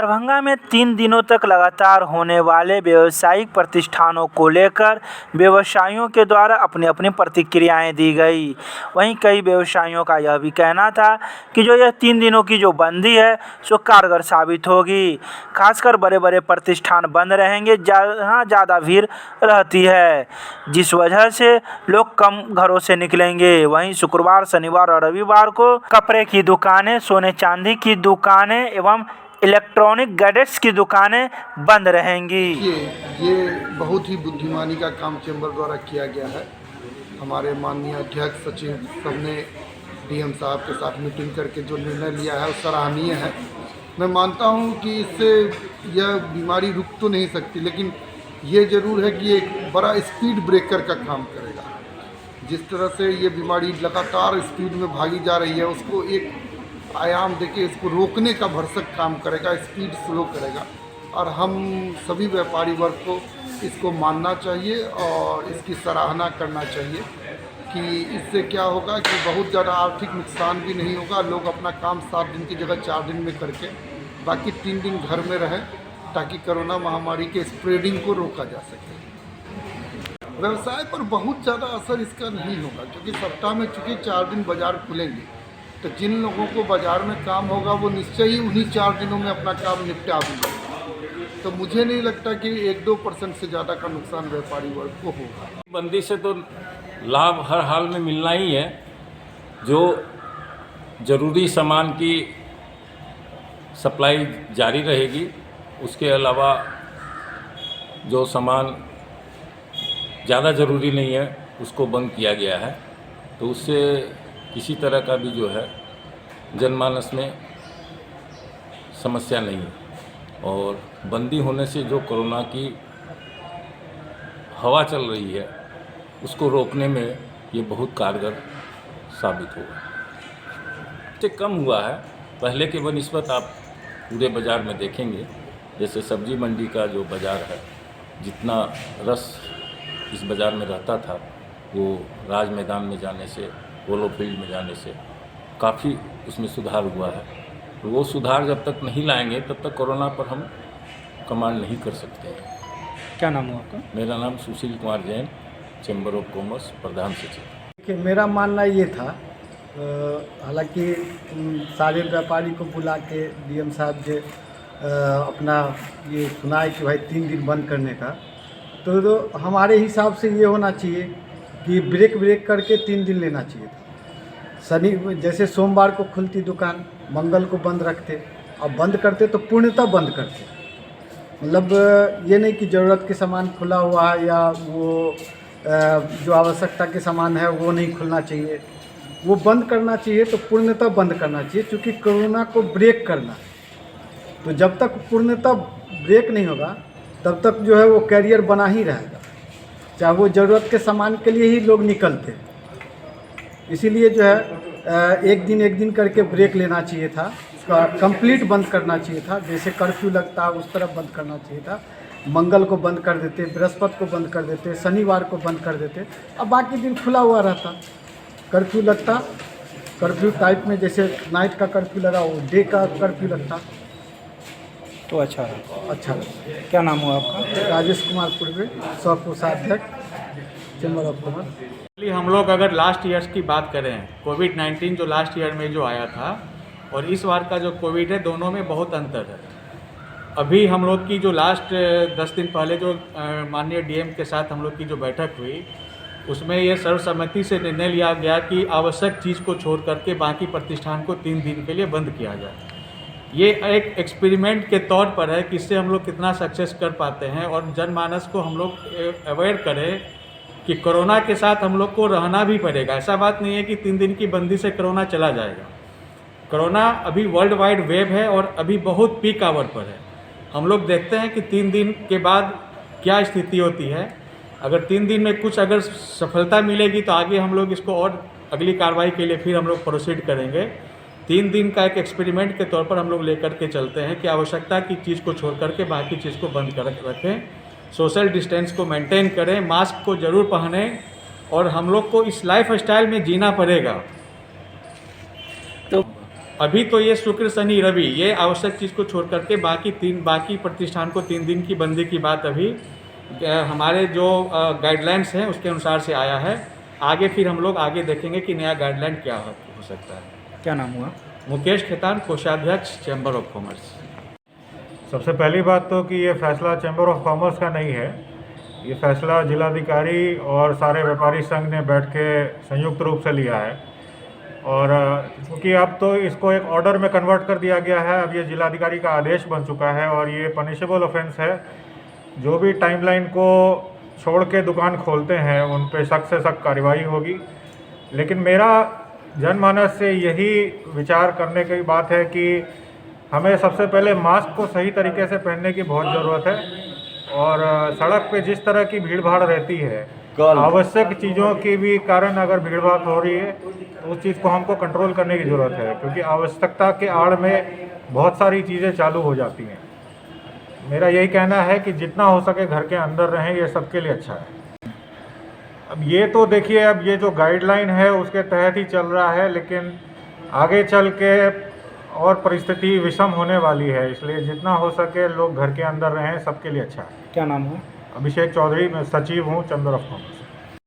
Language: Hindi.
दरभंगा में 3 दिनों तक लगातार होने वाले व्यावसायिक प्रतिष्ठानों को लेकर व्यवसायियों के द्वारा अपनी अपनी प्रतिक्रियाएं दी गई। वहीं कई व्यवसायियों का यह भी कहना था कि जो यह 3 दिनों की जो बंदी है सो कारगर साबित होगी। खासकर बड़े बड़े प्रतिष्ठान बंद रहेंगे जहाँ ज़्यादा भीड़ रहती है, जिस वजह से लोग कम घरों से निकलेंगे। वहीं शुक्रवार, शनिवार और रविवार को कपड़े की दुकानें, सोने चांदी की दुकानें एवं इलेक्ट्रॉनिक गैजेट्स की दुकानें बंद रहेंगी। ये बहुत ही बुद्धिमानी का काम चैम्बर द्वारा किया गया है। हमारे माननीय अध्यक्ष सचिव सबने डीएम साहब के साथ मीटिंग करके जो निर्णय लिया है वो सराहनीय है। मैं मानता हूँ कि इससे यह बीमारी रुक तो नहीं सकती, लेकिन ये ज़रूर है कि एक बड़ा स्पीड ब्रेकर का काम करेगा। जिस तरह से ये बीमारी लगातार स्पीड में भागी जा रही है, उसको एक आयाम देके इसको रोकने का भरसक काम करेगा, स्पीड स्लो करेगा। और हम सभी व्यापारी वर्ग को इसको मानना चाहिए और इसकी सराहना करना चाहिए कि इससे क्या होगा कि बहुत ज़्यादा आर्थिक नुकसान भी नहीं होगा। लोग अपना काम 7 दिन की जगह 4 दिन में करके बाकी 3 दिन घर में रहें, ताकि कोरोना महामारी के स्प्रेडिंग को रोका जा सके। व्यवसाय पर बहुत ज़्यादा असर इसका नहीं होगा, क्योंकि सप्ताह में चूँकि 4 दिन बाज़ार खुलेंगे, तो जिन लोगों को बाज़ार में काम होगा वो निश्चय ही उन्हीं 4 दिनों में अपना काम निपटा देंगे। तो मुझे नहीं लगता कि 1-2% से ज़्यादा का नुकसान व्यापारी वर्ग को होगा। बंदी से तो लाभ हर हाल में मिलना ही है। जो ज़रूरी सामान की सप्लाई जारी रहेगी, उसके अलावा जो सामान ज़्यादा ज़रूरी नहीं है उसको बंद किया गया है। तो उससे किसी तरह का भी जो है जनमानस में समस्या नहीं है। और बंदी होने से जो कोरोना की हवा चल रही है उसको रोकने में ये बहुत कारगर साबित होगा। इससे कम हुआ है पहले के बनिस्बत। आप पूरे बाज़ार में देखेंगे, जैसे सब्जी मंडी का जो बाज़ार है, जितना रस इस बाज़ार में रहता था वो राज मैदान में जाने से, पोलो फील्ड में जाने से काफ़ी उसमें सुधार हुआ है। तो वो सुधार जब तक नहीं लाएंगे तब तक कोरोना पर हम कमांड नहीं कर सकते हैं। क्या नाम है आपका? मेरा नाम Sushil Kumar Jain, chamber of commerce प्रधान सचिव। देखिए, मेरा मानना ये था, हालांकि सारे व्यापारी को बुला के डीएम साहब जे अपना ये सुनाए कि भाई 3 दिन बंद करने का, तो हमारे हिसाब से ये होना चाहिए कि ब्रेक करके 3 दिन लेना चाहिए था। जैसे सोमवार को खुलती दुकान, मंगल को बंद रखते, और बंद करते तो पूर्णतः बंद करते। मतलब ये नहीं कि ज़रूरत के सामान खुला हुआ है या वो जो आवश्यकता के सामान है वो नहीं खुलना चाहिए, वो बंद करना चाहिए। तो पूर्णतः बंद करना चाहिए, क्योंकि कोरोना को ब्रेक करना है। तो जब तक पूर्णतः ब्रेक नहीं होगा तब तक जो है वो कैरियर बना ही रहेगा, चाहे वो ज़रूरत के सामान के लिए ही लोग निकलते। इसीलिए जो है एक दिन करके ब्रेक लेना चाहिए था, उसका कंप्लीट बंद करना चाहिए था। जैसे कर्फ्यू लगता है उस तरफ बंद करना चाहिए था। मंगल को बंद कर देते, बृहस्पति को बंद कर देते, शनिवार को बंद कर देते, अब बाकी दिन खुला हुआ रहता। कर्फ्यू लगता, कर्फ्यू टाइप में जैसे नाइट का कर्फ्यू लगा, वो डे का कर्फ्यू लगता, तो अच्छा अच्छा। क्या नाम हुआ आपका? राजेश कुमार पूर्वे, सह कोषाध्यक्ष, चैम्बर ऑफ कॉमर्स। हम लोग अगर लास्ट ईयर्स की बात करें, कोविड-19 जो लास्ट ईयर में जो आया था और इस बार का जो कोविड है, दोनों में बहुत अंतर है। अभी हम लोग की जो लास्ट 10 दिन पहले जो माननीय डीएम के साथ हम लोग की जो बैठक हुई, उसमें ये सर्वसम्मति से निर्णय लिया गया कि आवश्यक चीज़ को छोड़ करके बाकी प्रतिष्ठान को 3 दिन के लिए बंद किया जाए। ये एक एक्सपेरिमेंट के तौर पर है कि इससे हम लोग कितना सक्सेस कर पाते हैं और जनमानस को हम लोग अवेयर करें कि कोरोना के साथ हम लोग को रहना भी पड़ेगा। ऐसा बात नहीं है कि 3 दिन की बंदी से कोरोना चला जाएगा। कोरोना अभी वर्ल्ड वाइड वेव है और अभी बहुत पीक आवर पर है। हम लोग देखते हैं कि 3 दिन के बाद क्या स्थिति होती है। अगर 3 दिन में कुछ अगर सफलता मिलेगी तो आगे हम लोग इसको और अगली कार्रवाई के लिए फिर हम लोग प्रोसीड करेंगे। 3 दिन का एक एक्सपेरिमेंट के तौर पर हम लोग लेकर के चलते हैं कि आवश्यकता की चीज़ को छोड़ करके बाकी चीज़ को बंद कर रखें, सोशल डिस्टेंस को मेंटेन करें, मास्क को ज़रूर पहनें और हम लोग को इस लाइफ स्टाइल में जीना पड़ेगा। तो अभी तो ये शुक्र शनि रवि ये आवश्यक चीज़ को छोड़ करके बाकी प्रतिष्ठान को 3 दिन की बंदी की बात अभी हमारे जो गाइडलाइंस हैं उसके अनुसार से आया है। आगे फिर हम लोग आगे देखेंगे कि नया गाइडलाइन क्या हो सकता है। क्या नाम हुआ? मुकेश खेतान, कोषाध्यक्ष, चैम्बर ऑफ कॉमर्स। सबसे पहली बात तो कि ये फैसला चैम्बर ऑफ कॉमर्स का नहीं है, ये फैसला जिलाधिकारी और सारे व्यापारी संघ ने बैठ के संयुक्त रूप से लिया है। और क्योंकि अब तो इसको एक ऑर्डर में कन्वर्ट कर दिया गया है, अब ये जिलाधिकारी का आदेश बन चुका है और ये पनिशेबल ऑफेंस है। जो भी टाइमलाइन को छोड़ के दुकान खोलते हैं उन पे सख्त से सख्त कार्रवाई होगी। लेकिन मेरा जनमानस से यही विचार करने की बात है कि हमें सबसे पहले मास्क को सही तरीके से पहनने की बहुत ज़रूरत है। और सड़क पे जिस तरह की भीड़ भाड़ रहती है, आवश्यक चीज़ों के भी कारण अगर भीड़ भाड़ हो रही है तो उस चीज़ को हमको कंट्रोल करने की ज़रूरत है, क्योंकि आवश्यकता के आड़ में बहुत सारी चीज़ें चालू हो जाती हैं। मेरा यही कहना है कि जितना हो सके घर के अंदर रहें, ये सबके लिए अच्छा है। अब ये तो देखिए, अब ये जो गाइडलाइन है उसके तहत ही चल रहा है, लेकिन आगे चल के और परिस्थिति विषम होने वाली है, इसलिए जितना हो सके लोग घर के अंदर रहें, सबके लिए अच्छा है। क्या नाम हुआ? अभिषेक चौधरी, मैं सचिव हूँ चैम्बर ऑफ कॉमर्स।